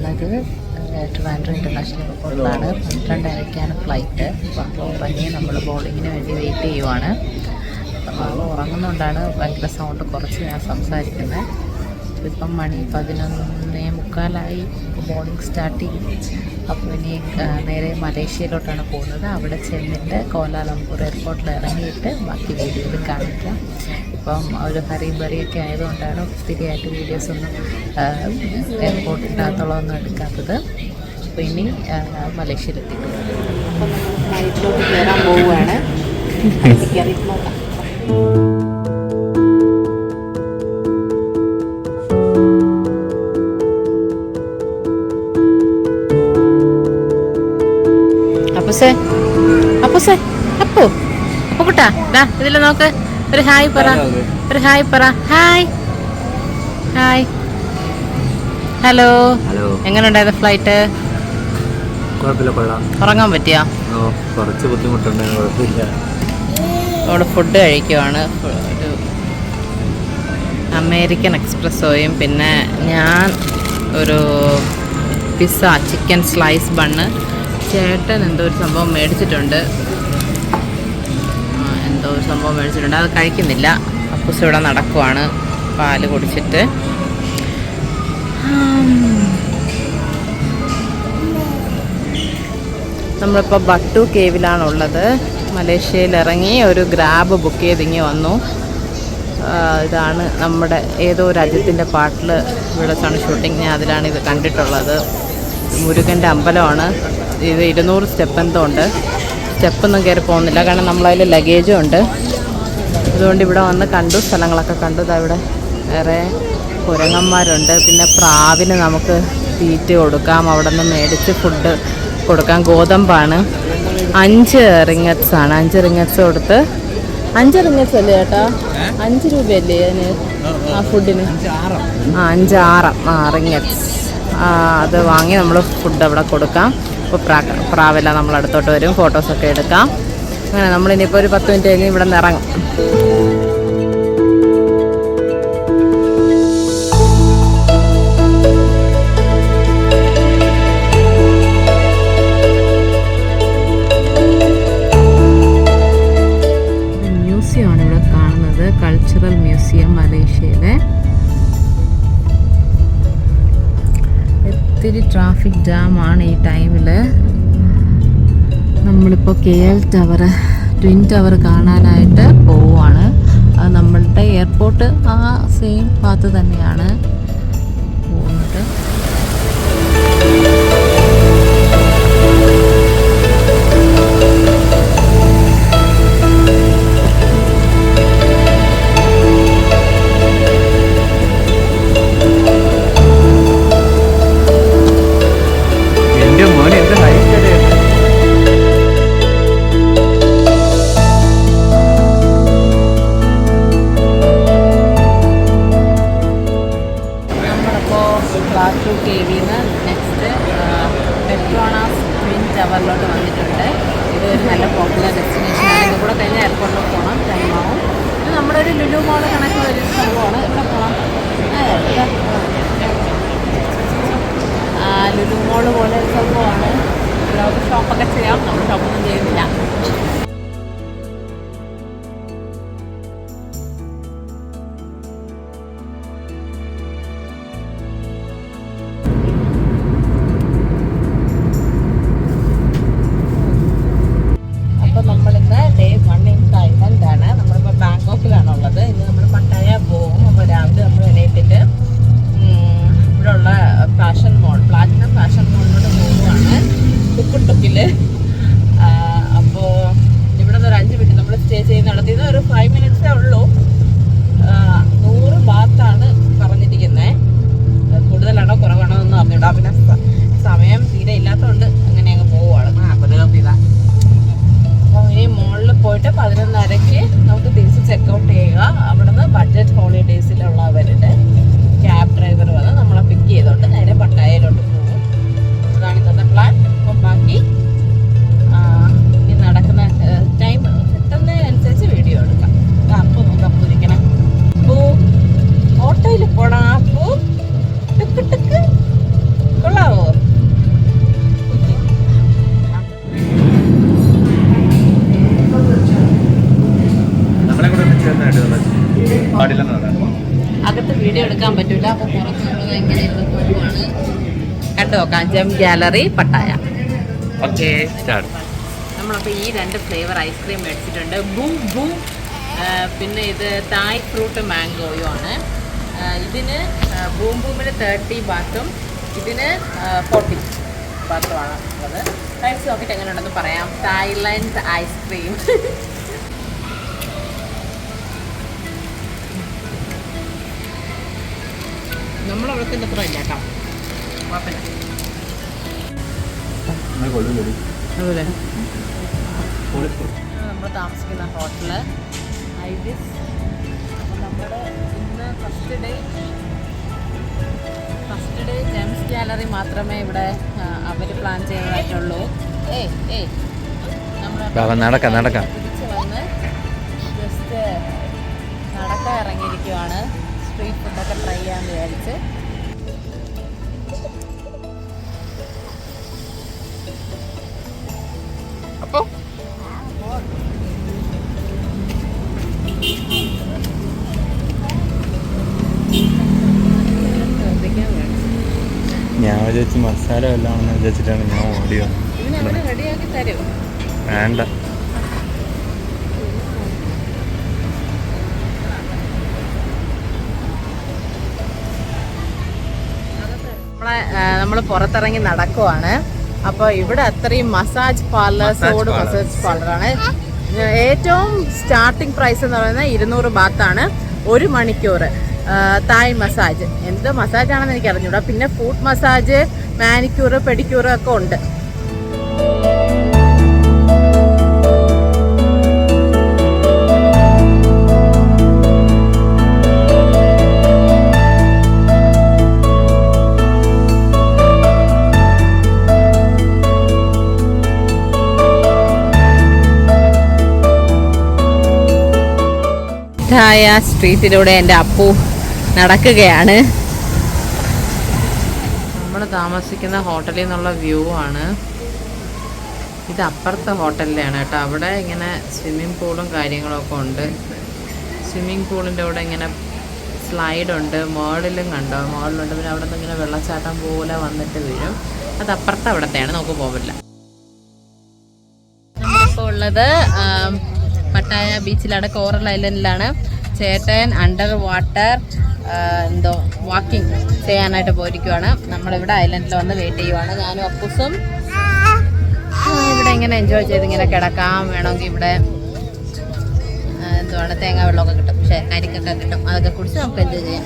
വരുന്നത് Trivandrum international എയർപോർട്ടിലാണ്. 12:30-ക്കാണ് flight. അപ്പോൾ ഉറങ്ങി നമ്മൾ ബോർഡിങ്ങിന് വേണ്ടി വെയിറ്റ് ചെയ്യുവാണ്. അപ്പോൾ ഉറങ്ങുന്നതുകൊണ്ടാണ് ഭയങ്കര സൗണ്ട് കുറച്ച് ഞാൻ സംസാരിക്കുന്നത്. ഇപ്പം മണി 11:45 ബോർഡിങ് സ്റ്റാർട്ട് ചെയ്യും. അപ്പോൾ ഇനി നേരെ മലേഷ്യയിലോട്ടാണ് പോകുന്നത്. അവിടെ ചെന്നിട്ട് കോലാലംപൂർ എയർപോർട്ടിൽ ഇറങ്ങിയിട്ട് ബാക്കി വീഡിയോയിൽ കാണിക്കാം. ഇപ്പം ഒരു ഹറിബറിയൊക്കെ ആയതുകൊണ്ടാണ് ഒത്തിരിയായിട്ട് വീഡിയോസൊന്നും എയർപോർട്ടിൻ്റെ അകത്തുള്ളതൊന്നും എടുക്കാത്തത്. അപ്പോൾ ഇനി മലേഷ്യയിലെത്തിയിട്ടുണ്ട്. അപ്പം നമ്മൾ ഫ്ലൈറ്റിലോട്ട് കയറാൻ പോവുകയാണ്. കയറിയിട്ട് നോക്കാം. അപ്പു കുട്ടാ ഇതിൽ നോക്ക്. ഒരു ഹായ് പറ. Hi hi. ഹലോ. എങ്ങനെയുണ്ടായിരുന്നു ഫ്ലൈറ്റ്? ഉറങ്ങാൻ പറ്റിയോ? കുറച്ച് ബുദ്ധിമുട്ടുണ്ട്. കുഴപ്പമില്ല. അവിടെ ഫുഡ് കഴിക്കുവാണ്. ഒരു അമേരിക്കൻ എക്സ്പ്രസ്സോയും പിന്നെ ഞാൻ ഒരു പിസ്സ ചിക്കൻ സ്ലൈസ് ബണ്ണ്. ചേട്ടൻ എന്തോ ഒരു സംഭവം മേടിച്ചിട്ടുണ്ട്. അത് കഴിക്കുന്നില്ല. അപ്പൂസ് ഇവിടെ നടക്കുവാണ് പാല് കുടിച്ചിട്ട്. നമ്മളിപ്പോൾ ബട്ടു കേവിലാണുള്ളത്. മലേഷ്യയിൽ ഇറങ്ങി ഒരു ഗ്രാബ് ബുക്ക് ചെയ്തിങ്ങി വന്നു. ഇതാണ് നമ്മുടെ ഏതോ രാജ്യത്തിൻ്റെ പാട്ടിൽ ഇവിടെ വെച്ചാണ് ഷൂട്ടിങ്. ഞാൻ അതിലാണ് ഇത് കണ്ടിട്ടുള്ളത്. മുരുകൻ്റെ അമ്പലമാണ് ഇത്. 200 സ്റ്റെപ്പ് എന്തോ ഉണ്ട്. സ്റ്റെപ്പൊന്നും കയറി പോകുന്നില്ല, കാരണം നമ്മളതിൽ ലഗേജും ഉണ്ട്. അതുകൊണ്ട് ഇവിടെ വന്ന് കണ്ടു, സ്ഥലങ്ങളൊക്കെ കണ്ടു. ഇവിടെ വേറെ കുരങ്ങന്മാരുണ്ട്. പിന്നെ പ്രാവിന് നമുക്ക് തീറ്റ കൊടുക്കാം. അവിടെ നിന്ന് മേടിച്ച് ഫുഡ് കൊടുക്കാം. ഗോതമ്പാണ്. 5 റിംഗറ്റ്സ് ആണ്. 5 റിംഗറ്റ്സ് കൊടുത്ത് 5 റിംഗറ്റ്സ് അല്ലേ ചേട്ടാ? 5 രൂപയല്ലേ അതിന് ആ ഫുഡിന്? 5 റിംഗറ്റ്സ്. അത് വാങ്ങി നമ്മൾ ഫുഡ് അവിടെ കൊടുക്കാം. അപ്പോൾ പ്രാവെല്ലാം നമ്മൾ അടുത്തോട്ട് വരും. ഫോട്ടോസൊക്കെ എടുക്കാം. അങ്ങനെ നമ്മളിനിയിപ്പോൾ ഒരു 10 മിനിറ്റ് കഴിഞ്ഞ് ഇവിടെ നിന്ന് ഇറങ്ങും. മ്യൂസിയമാണ് ഇവിടെ കാണുന്നത്. കൾച്ചറൽ മ്യൂസിയം മലേഷ്യയിലെ. ഒത്തിരി ട്രാഫിക് ജാമാണ് ഈ ടൈമിൽ. നമ്മളിപ്പോൾ KL ടവർ, ട്വിൻ ടവർ കാണാനായിട്ട് പോവുകയാണ്. അത് നമ്മളുടെ എയർപോർട്ട് ആ സെയിം പാത്ത് തന്നെയാണ് പോകുന്നത്. ബാട്ടു കേവിന്ന് നെക്സ്റ്റ് പെട്രോണാസ് ട്വിൻ ടവറിലോട്ട് വന്നിട്ടുണ്ട്. ഇത് ഒരു നല്ല പോപ്പുലർ ഡെസ്റ്റിനേഷനാണ്. ഇത് കൂടെ കഴിഞ്ഞാൽ എയർപോർട്ടിൽ പോകണം, ടൈമാവും. ഇത് നമ്മുടെ ഒരു ലുലു മോൾ കണക്ക് ഒരു സംഭവമാണ്. ഇവിടെ പോകണം. ലുലു മോൾ പോലെ ഒരു സംഭവമാണ്. ഇവിടെ ഷോപ്പൊക്കെ ചെയ്യാം. നമ്മൾ ഷോപ്പൊന്നും ചെയ്യുന്നില്ല. ബാങ്കോക്കിലാണുള്ളത്. ഇന്ന് നമ്മൾ പട്ടായ പോകും. അപ്പോൾ രാവിലെ നമ്മൾ എണീറ്റിട്ട് ഇവിടെയുള്ള ഫാഷൻ മോൾ, പ്ലാറ്റിനം ഫാഷൻ മോളിലോട്ട് പോവുകയാണ് ടുക്കിൽ. അപ്പോൾ പാടില്ലെന്ന് പറയാം. അകത്ത് വീഡിയോ എടുക്കാൻ പറ്റൂല, അപ്പൊ പുറത്തുള്ളത് എങ്ങനെ ഇരുന്ന് പോവുകയാണ്. കണ്ടു നോക്കാം. Gem gallery Pattaya. Okay start. നമ്മളപ്പോൾ ഈ 2 ഫ്ലേവർ ഐസ്ക്രീം മേടിച്ചിട്ടുണ്ട്. ബൂം ബൂം, പിന്നെ ഇത് തായ് ഫ്രൂട്ട് മാംഗോയും ആണ്. ഇതിന് ബൂം ബൂമിന് 30 ബാത്തും ഇതിന് 40 ബാത്തുമാണ് ഉള്ളത്. കഴിച്ച് നോക്കിയിട്ട് എങ്ങനെയുണ്ടെന്ന് പറയാം. Thailand ice cream. നമ്മളവിടത്തിൻ്റെ അത്ര ഇല്ല കേട്ടോ, കുഴപ്പമില്ല. അതുപോലെ നമ്മൾ താമസിക്കുന്ന ഹോട്ടല് ഐവിസ്. നമ്മുടെ ഇന്ന് ഫസ്റ്റ് ഡേ ജെംസ് ഗാലറി മാത്രമേ ഇവിടെ അവർ പ്ലാൻ ചെയ്യാനായിട്ടുള്ളൂ. നടക്കാം തിരിച്ച് വന്ന് ജസ്റ്റ് നടക്കാൻ ഇറങ്ങിയിരിക്കുവാണ്. സ്ട്രീറ്റ് ഫുഡൊക്കെ ട്രൈ ചെയ്യാമെന്ന് വിചാരിച്ച്. അപ്പോൾ ഞാൻ വിചാരിച്ച് മസാല വല്ലതാണെന്ന് വിചാരിച്ചിട്ടാണ് ഞാൻ ഓടി വന്നത്. റെഡിയാക്കി തരും. വേണ്ട. നമ്മൾ പുറത്തിറങ്ങി നടക്കുവാണ്. അപ്പോൾ ഇവിടെ അത്രയും മസാജ് പാർലറാണ്. ഏറ്റവും സ്റ്റാർട്ടിംഗ് പ്രൈസ് എന്ന് പറയുന്നത് 200 ബാത്താണ് 1 മണിക്കൂർ. തായ് മസാജ്, എന്ത് മസാജാണെന്ന് എനിക്ക് അറിഞ്ഞൂടാ. പിന്നെ ഫുഡ് മസാജ്, മാനിക്യൂർ, പെഡിക്യൂർ ഒക്കെ ഉണ്ട്. സ്ട്രീറ്റിലൂടെ എൻ്റെ അപ്പു നടക്കുകയാണ്. നമ്മൾ താമസിക്കുന്ന ഹോട്ടലിൽ നിന്നുള്ള വ്യൂ ആണ് ഇത്. അപ്പുറത്തെ ഹോട്ടലിലാണ് കേട്ടോ. അവിടെ ഇങ്ങനെ സ്വിമ്മിംഗ് പൂളും കാര്യങ്ങളൊക്കെ ഉണ്ട്. സ്വിമ്മിംഗ് പൂളിൻ്റെ അവിടെ ഇങ്ങനെ സ്ലൈഡുണ്ട്. മോളിലും കണ്ടോ, മോളിലുണ്ട്. പിന്നെ അവിടെ നിന്ന് ഇങ്ങനെ വെള്ളച്ചാട്ടം പോലെ വന്നിട്ട് വീഴും. അത് അപ്പുറത്തെ അവിടത്തെയാണ്, നമുക്ക് പോകില്ല. നമ്മളിപ്പോൾ ഉള്ളത് പട്ടായ ബീച്ചിലാണ്, കോറൽ ഐലൻഡിലാണ്. ചേട്ടൻ അണ്ടർ വാട്ടർ വാക്കിംഗ് ചെയ്യാനായിട്ട് പോയിരിക്കുവാണ്. നമ്മളിവിടെ ഐലൻഡിൽ വന്ന് വെയിറ്റ് ചെയ്യുവാണ്. ഞാനും അപ്പൂസും ഇവിടെ ഇങ്ങനെ എൻജോയ് ചെയ്ത് ഇങ്ങനെ കിടക്കാം. വേണമെങ്കിൽ ഇവിടെ തേങ്ങാ വെള്ളമൊക്കെ കിട്ടും, പക്ഷേ കരിക്കൊക്കെ കിട്ടും. അതൊക്കെ കുടിച്ച് നമുക്ക് എൻജോയ് ചെയ്യാം.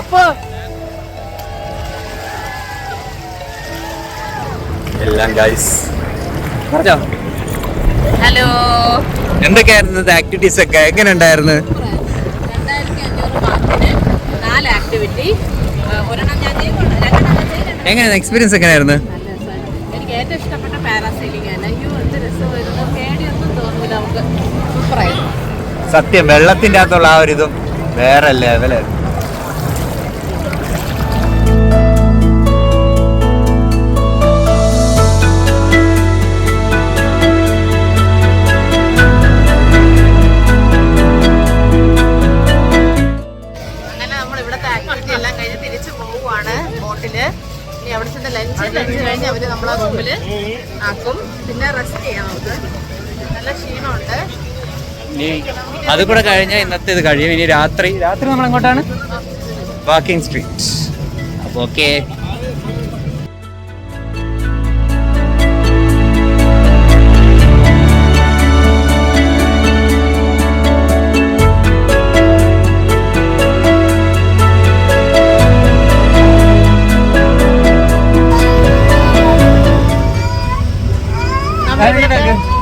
അപ്പോൾ എല്ലാം ഗൈസ് പറഞ്ഞോ. ഹലോ, എന്തൊക്കെയായിരുന്നു ആക്ടിവിറ്റീസ് ഒക്കെ? എങ്ങനെ ഉണ്ടായിരുന്നു? 2500 മാർക്കിന് 4 ആക്ടിവിറ്റി. ഒരെണ്ണം ഞാൻ ചെയ്തിട്ടുണ്ട്. എങ്ങനെയായിരുന്നു എക്സ്പീരിയൻസ്? എങ്ങനെയായിരുന്നു? എനിക്ക് ഏറ്റവും ഇഷ്ടപ്പെട്ട പാരാസൈലിംഗ് ആണ്. അയ്യോ, എന്ത് രസമായിരുന്നു. പേടിയൊന്നും തോന്നില്ല നമുക്ക്. സൂപ്പറായിരുന്നു. സത്യം, വെള്ളത്തിൻ്റെ അകത്തുള്ള ആ ഒരു ഇതും വേറെ ലെവലായിരുന്നു. ബോട്ടില് ഇനി അവിടെ ചെന്ന് ലഞ്ച് കഴിഞ്ഞ് അവര് നമ്മളെ റൂമില് ആക്കും. പിന്നെ റെസ്റ്റ് ചെയ്യാം. നമുക്ക് നല്ല ക്ഷീണമുണ്ട്. അത് കൂടെ കഴിഞ്ഞാൽ ഇന്നത്തെ ഇത് കഴിയും. ഇനി രാത്രി നമ്മൾ എങ്ങോട്ടാണ്? Walking street. അപ്പോൾ ഓക്കെ.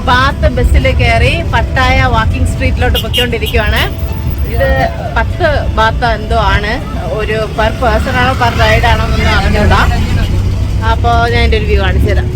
ബാത്ത് ബസ്സിൽ കയറി പട്ടായ വാക്കിംഗ് സ്ട്രീറ്റിലോട്ട് പൊയ്ക്കൊണ്ടിരിക്കുവാണ്. ഇത് 10 ബാത്ത് എന്തോ ആണ്. ഒരു പെർ പേഴ്സൺ ആണോ പെർ റൈഡ് ആണോ എന്നൊന്നും അറിഞ്ഞൂടാ. അപ്പോൾ ഞാൻ എൻ്റെ ഒരു വ്യൂ കാണിച്ചു തരാം.